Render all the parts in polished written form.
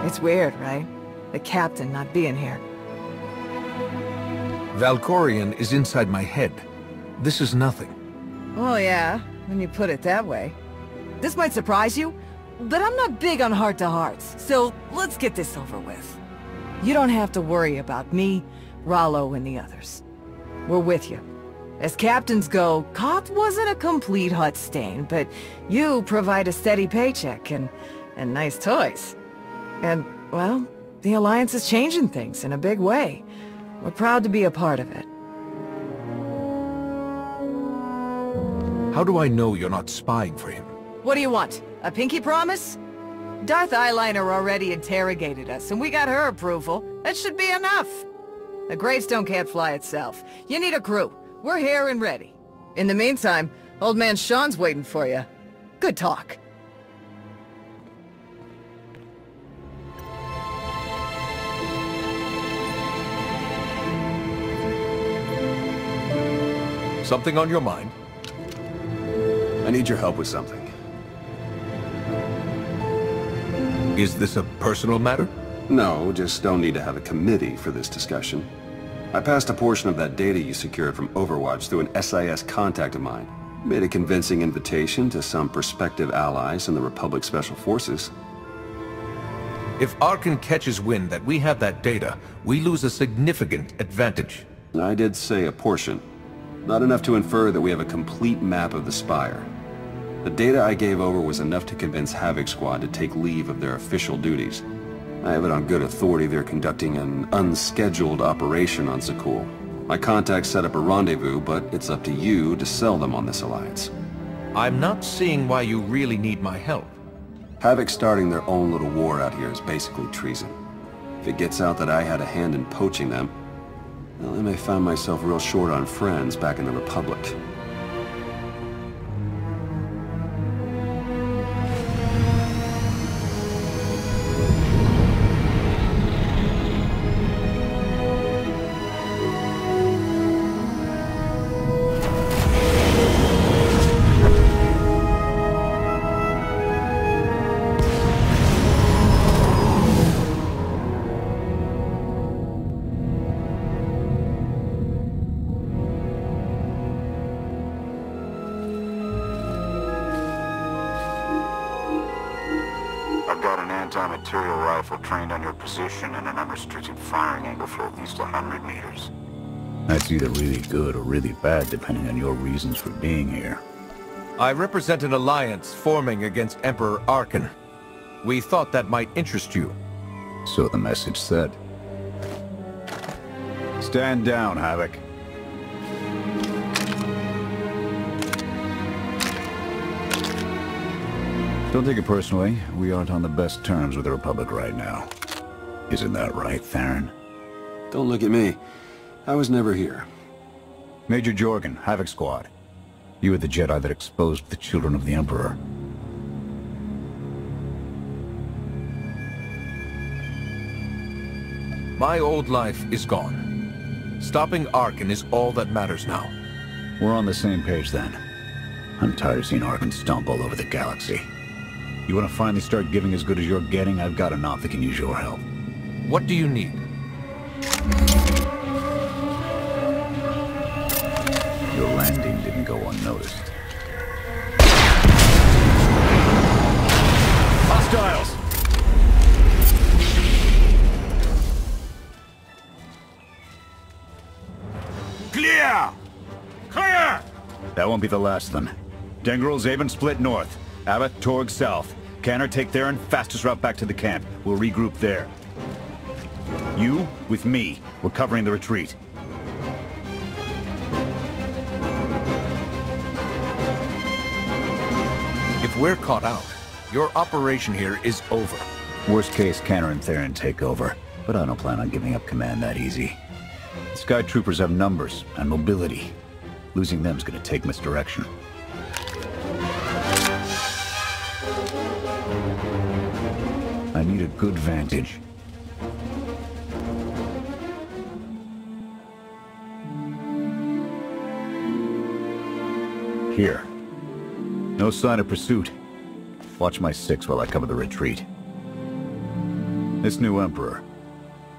It's weird, right? The captain not being here. Valkorion is inside my head. This is nothing. Oh yeah, when you put it that way. This might surprise you, but I'm not big on heart-to-hearts, so let's get this over with. You don't have to worry about me, Rollo, and the others. We're with you. As captains go, Koth wasn't a complete hut stain, but you provide a steady paycheck and nice toys. And, well, the Alliance is changing things in a big way. We're proud to be a part of it. How do I know you're not spying for him? What do you want? A pinky promise? Darth Eyeliner already interrogated us, and we got her approval. That should be enough. The gravestone can't fly itself. You need a crew. We're here and ready. In the meantime, old man Sean's waiting for you. Good talk. Something on your mind? I need your help with something. Is this a personal matter? No, just don't need to have a committee for this discussion. I passed a portion of that data you secured from Overwatch through an SIS contact of mine. Made a convincing invitation to some prospective allies in the Republic Special Forces. If Arkan catches wind that we have that data, we lose a significant advantage. I did say a portion. Not enough to infer that we have a complete map of the Spire. The data I gave over was enough to convince Havoc Squad to take leave of their official duties. I have it on good authority they're conducting an unscheduled operation on Zakul. My contacts set up a rendezvous, but it's up to you to sell them on this alliance. I'm not seeing why you really need my help. Havoc starting their own little war out here is basically treason. If it gets out that I had a hand in poaching them, well, I may find myself real short on friends back in the Republic. I've got an anti-material rifle trained on your position and an unrestricted firing angle for at least 100 meters. That's either really good or really bad, depending on your reasons for being here. I represent an alliance forming against Emperor Arkan. We thought that might interest you. So the message said. Stand down, Havoc. Don't take it personally. We aren't on the best terms with the Republic right now. Isn't that right, Theron? Don't look at me. I was never here. Major Jorgen, Havoc Squad. You were the Jedi that exposed the children of the Emperor. My old life is gone. Stopping Arkan is all that matters now. We're on the same page then. I'm tired of seeing Arkan stomp all over the galaxy. You want to finally start giving as good as you're getting? I've got enough that can use your help. What do you need? Your landing didn't go unnoticed. Hostiles! Clear! Clear! That won't be the last then. Dengril, Zaven split north. Abbott, Torg south. Canner take Theron, fastest route back to the camp. We'll regroup there. You, with me, we're covering the retreat. If we're caught out, your operation here is over. Worst case, Canner and Theron take over, but I don't plan on giving up command that easy. The Sky Troopers have numbers and mobility. Losing them's gonna take misdirection. I need a good vantage. Here. No sign of pursuit. Watch my 6 while I cover the retreat. This new Emperor.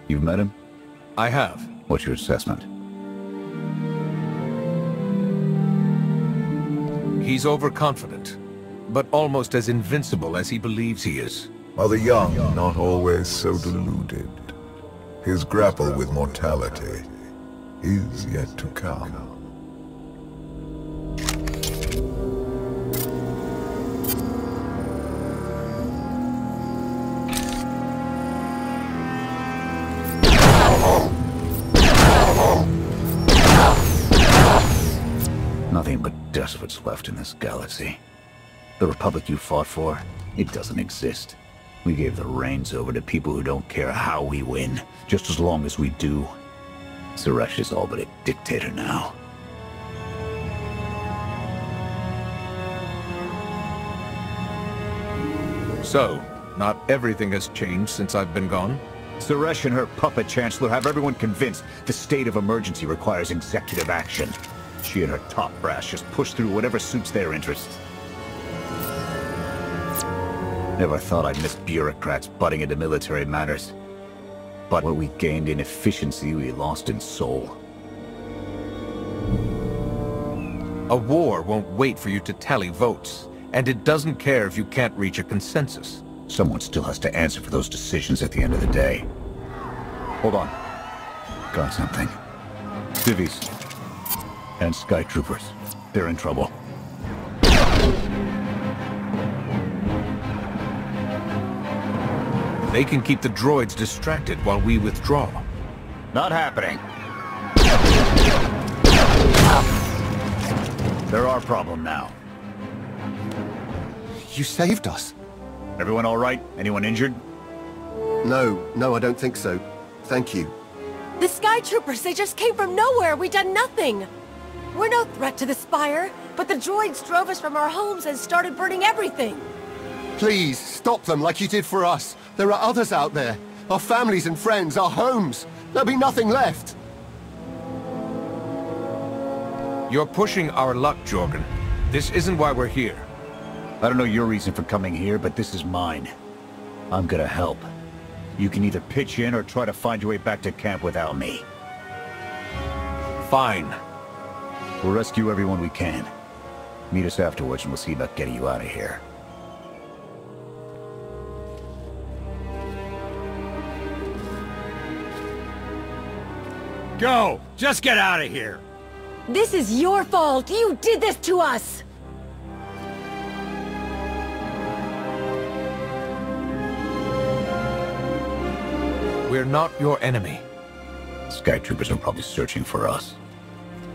You've met him? I have. What's your assessment? He's overconfident, but almost as invincible as he believes he is. Are the young not always so deluded? His grapple with mortality is yet to come. Nothing but despots left in this galaxy. The Republic you fought for, it doesn't exist. We gave the reins over to people who don't care how we win, just as long as we do. Suresh is all but a dictator now. So, not everything has changed since I've been gone? Suresh and her puppet chancellor have everyone convinced the state of emergency requires executive action. She and her top brass just push through whatever suits their interests. Never thought I'd miss bureaucrats butting into military matters. But what we gained in efficiency, we lost in soul. A war won't wait for you to tally votes, and it doesn't care if you can't reach a consensus. Someone still has to answer for those decisions at the end of the day. Hold on. Got something. Civvies. And Sky Troopers. They're in trouble. They can keep the droids distracted while we withdraw. Not happening. They're our problem now. You saved us. Everyone all right? Anyone injured? No, I don't think so. Thank you. The Sky Troopers, they just came from nowhere. We done nothing. We're no threat to the Spire, but the droids drove us from our homes and started burning everything. Please, stop them like you did for us. There are others out there. Our families and friends, our homes. There'll be nothing left. You're pushing our luck, Jorgen. This isn't why we're here. I don't know your reason for coming here, but this is mine. I'm gonna help. You can either pitch in or try to find your way back to camp without me. Fine. We'll rescue everyone we can. Meet us afterwards and we'll see about getting you out of here. Go! Just get out of here! This is your fault! You did this to us! We're not your enemy. Sky Troopers are probably searching for us.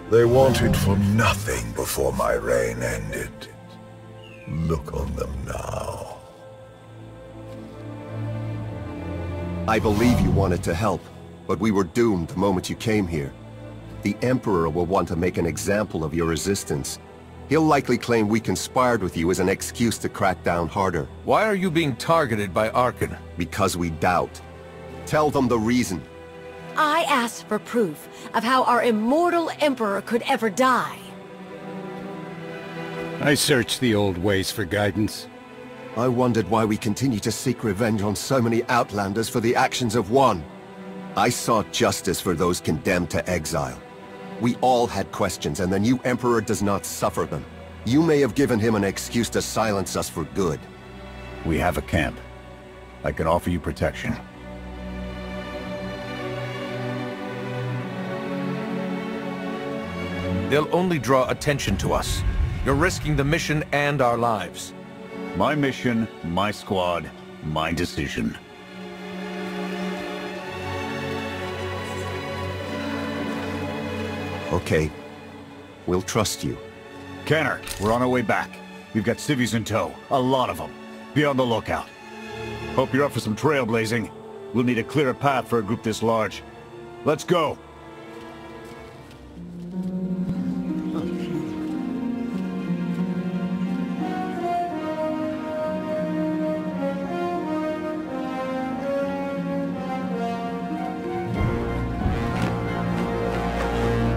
They wanted for nothing before my reign ended. Look on them now. I believe you wanted to help, but we were doomed the moment you came here. The Emperor will want to make an example of your resistance. He'll likely claim we conspired with you as an excuse to crack down harder. Why are you being targeted by Arkan? Because we doubt. Tell them the reason. I asked for proof of how our immortal Emperor could ever die. I searched the old ways for guidance. I wondered why we continue to seek revenge on so many Outlanders for the actions of one. I sought justice for those condemned to exile. We all had questions, and the new Emperor does not suffer them. You may have given him an excuse to silence us for good. We have a camp. I can offer you protection. They'll only draw attention to us. You're risking the mission and our lives. My mission, my squad, my decision. Okay. We'll trust you. Kenner, we're on our way back. We've got civvies in tow. A lot of them. Be on the lookout. Hope you're up for some trailblazing. We'll need a clearer path for a group this large. Let's go!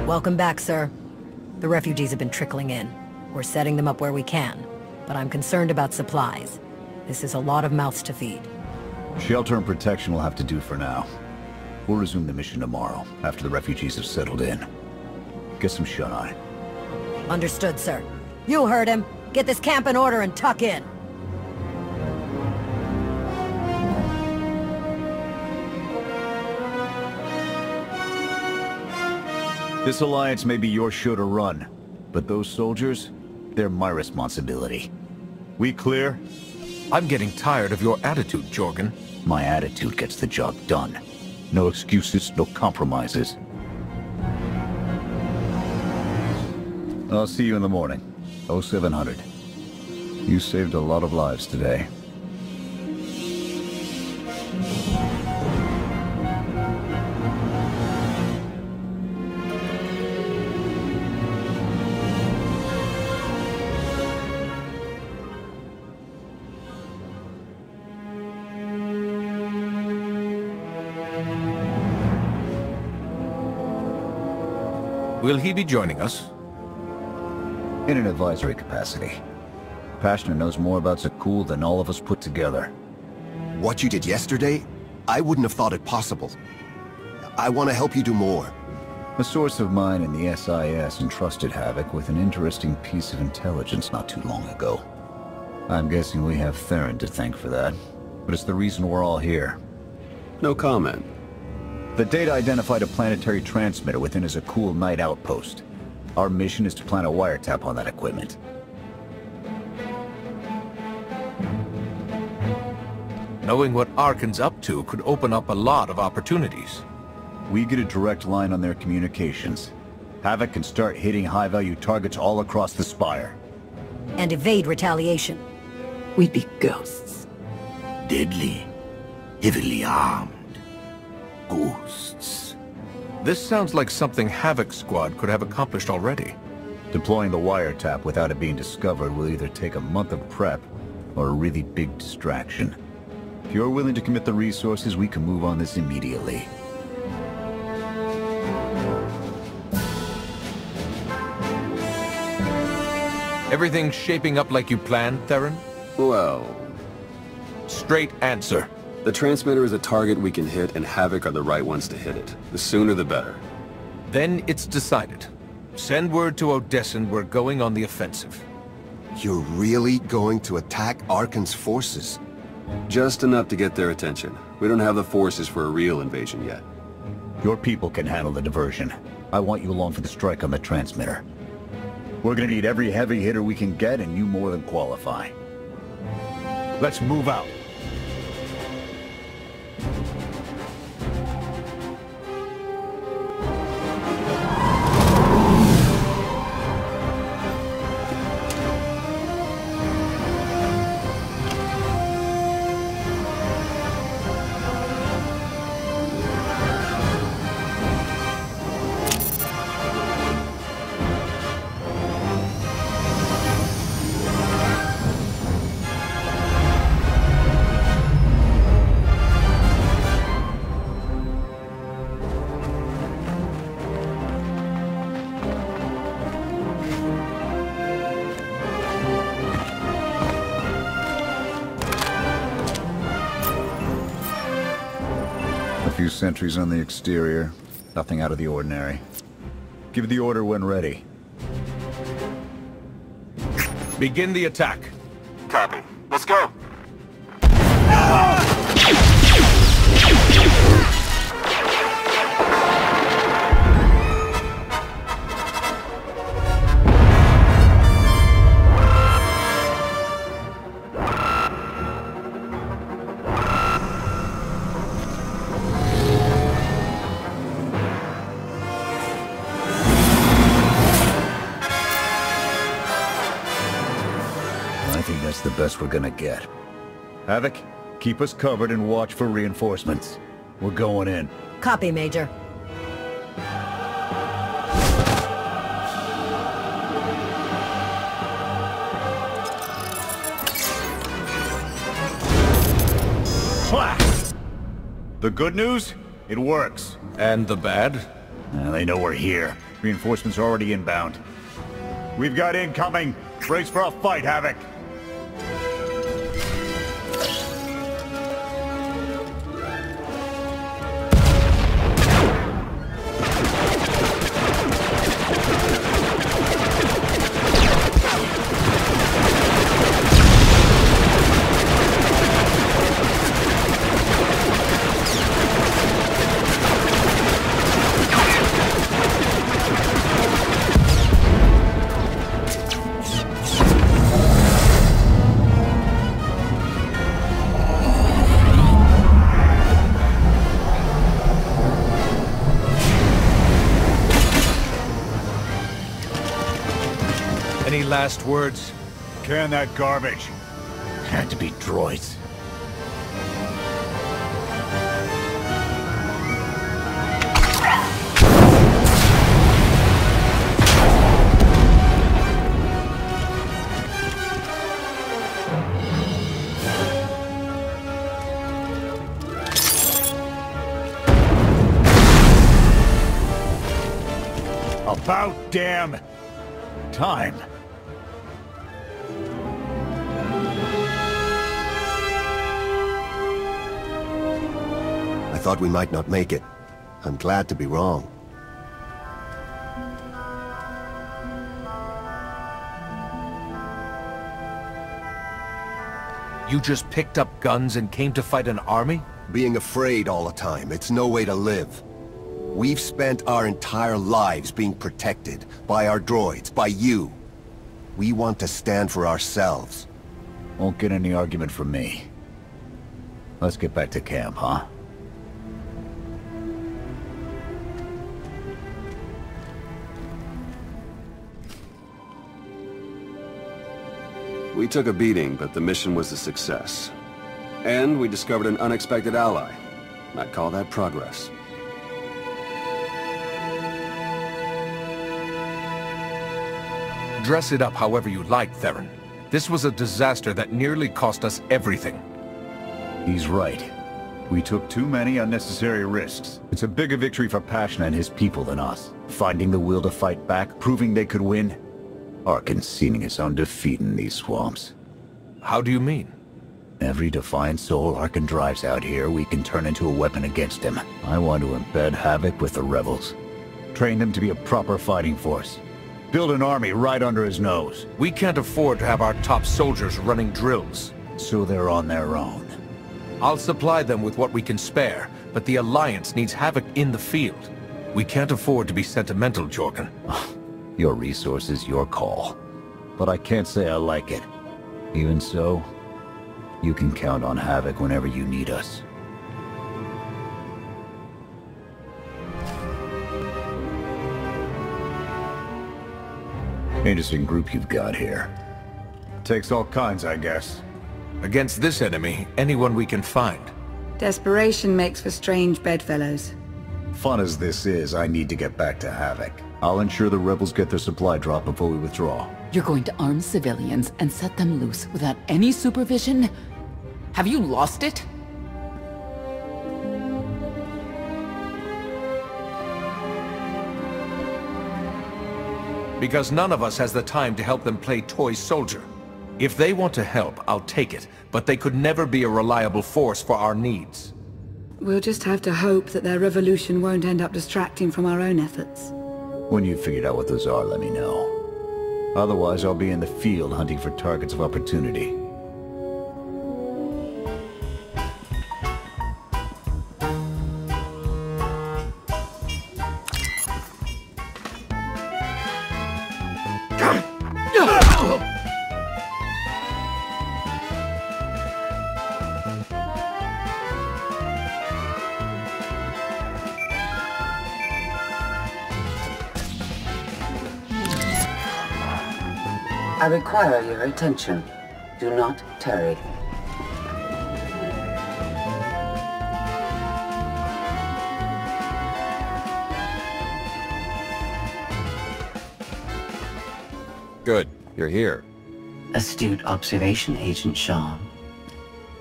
Welcome back, sir. The refugees have been trickling in. We're setting them up where we can, but I'm concerned about supplies. This is a lot of mouths to feed. Shelter and protection will have to do for now. We'll resume the mission tomorrow, after the refugees have settled in. Get some shut-eye. Understood, sir. You heard him. Get this camp in order and tuck in. This alliance may be your show to run, but those soldiers, they're my responsibility. We clear? I'm getting tired of your attitude, Jorgen. My attitude gets the job done. No excuses, no compromises. I'll see you in the morning. 0700. You saved a lot of lives today. Will he be joining us? In an advisory capacity. Pashner knows more about Zakul than all of us put together. What you did yesterday, I wouldn't have thought it possible. I want to help you do more. A source of mine in the SIS entrusted Havoc with an interesting piece of intelligence not too long ago. I'm guessing we have Theron to thank for that, but it's the reason we're all here. No comment. The data identified a planetary transmitter within a Zakul night outpost. Our mission is to plant a wiretap on that equipment. Knowing what Arkan's up to could open up a lot of opportunities. We get a direct line on their communications. Havoc can start hitting high-value targets all across the Spire. And evade retaliation. We'd be ghosts. Deadly. Heavily armed. Ghosts. This sounds like something Havoc's squad could have accomplished already. Deploying the wiretap without it being discovered will either take a month of prep or a really big distraction. If you're willing to commit the resources, we can move on this immediately. Everything shaping up like you planned, Theron? Well... Straight answer. The transmitter is a target we can hit, and Havoc are the right ones to hit it. The sooner the better. Then it's decided. Send word to Odessen we're going on the offensive. You're really going to attack Arkan's forces? Just enough to get their attention. We don't have the forces for a real invasion yet. Your people can handle the diversion. I want you along for the strike on the transmitter. We're gonna need every heavy hitter we can get, and you more than qualify. Let's move out. Few sentries on the exterior. Nothing out of the ordinary. Give the order when ready. Begin the attack. Copy. Let's go! The best we're gonna get. Havoc, keep us covered and watch for reinforcements. We're going in. Copy, Major. The good news? It works. And the bad? They know we're here. Reinforcements are already inbound. We've got incoming. Brace for a fight, Havoc. Any last words? Can that garbage. Had to be droids. About damn time. I thought we might not make it. I'm glad to be wrong. You just picked up guns and came to fight an army? Being afraid all the time, it's no way to live. We've spent our entire lives being protected by our droids, by you. We want to stand for ourselves. Won't get any argument from me. Let's get back to camp, huh? We took a beating, but the mission was a success. And we discovered an unexpected ally. I'd call that progress. Dress it up however you like, Theron. This was a disaster that nearly cost us everything. He's right. We took too many unnecessary risks. It's a bigger victory for Passion and his people than us. Finding the will to fight back, proving they could win. Arkin's seen his own defeat in these swamps. How do you mean? Every defiant soul Arkin drives out here, we can turn into a weapon against him. I want to embed Havoc with the rebels. Train them to be a proper fighting force. Build an army right under his nose. We can't afford to have our top soldiers running drills. So they're on their own. I'll supply them with what we can spare, but the Alliance needs Havoc in the field. We can't afford to be sentimental, Jorgen. Your resources, your call. But I can't say I like it. Even so, you can count on Havoc whenever you need us. Interesting group you've got here. Takes all kinds, I guess. Against this enemy, anyone we can find. Desperation makes for strange bedfellows. Fun as this is, I need to get back to Havoc. I'll ensure the rebels get their supply drop before we withdraw. You're going to arm civilians and set them loose without any supervision? Have you lost it? Because none of us has the time to help them play toy soldier. If they want to help, I'll take it, but they could never be a reliable force for our needs. We'll just have to hope that their revolution won't end up distracting from our own efforts. When you've figured out what those are, let me know. Otherwise, I'll be in the field hunting for targets of opportunity. I require your attention. Do not tarry. Good. You're here. Astute observation, Agent Shaw.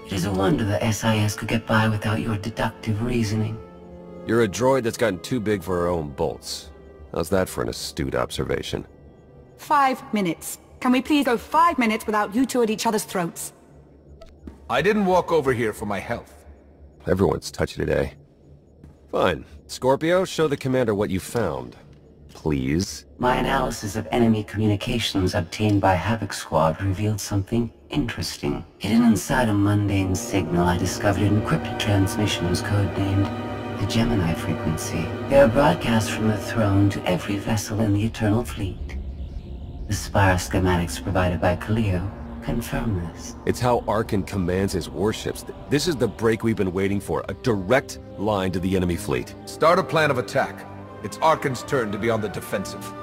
It is a wonder the SIS could get by without your deductive reasoning. You're a droid that's gotten too big for her own bolts. How's that for an astute observation? 5 minutes. Can we please go 5 minutes without you two at each other's throats? I didn't walk over here for my health. Everyone's touchy today. Fine. Scorpio, show the commander what you found. Please. My analysis of enemy communications obtained by Havoc Squad revealed something interesting. Hidden inside a mundane signal, I discovered an encrypted transmissions codenamed the Gemini frequency. They are broadcast from the throne to every vessel in the Eternal Fleet. The Spire schematics provided by Kaleo confirm this. It's how Arkin commands his warships. This is the break we've been waiting for. A direct line to the enemy fleet. Start a plan of attack. It's Arkin's turn to be on the defensive.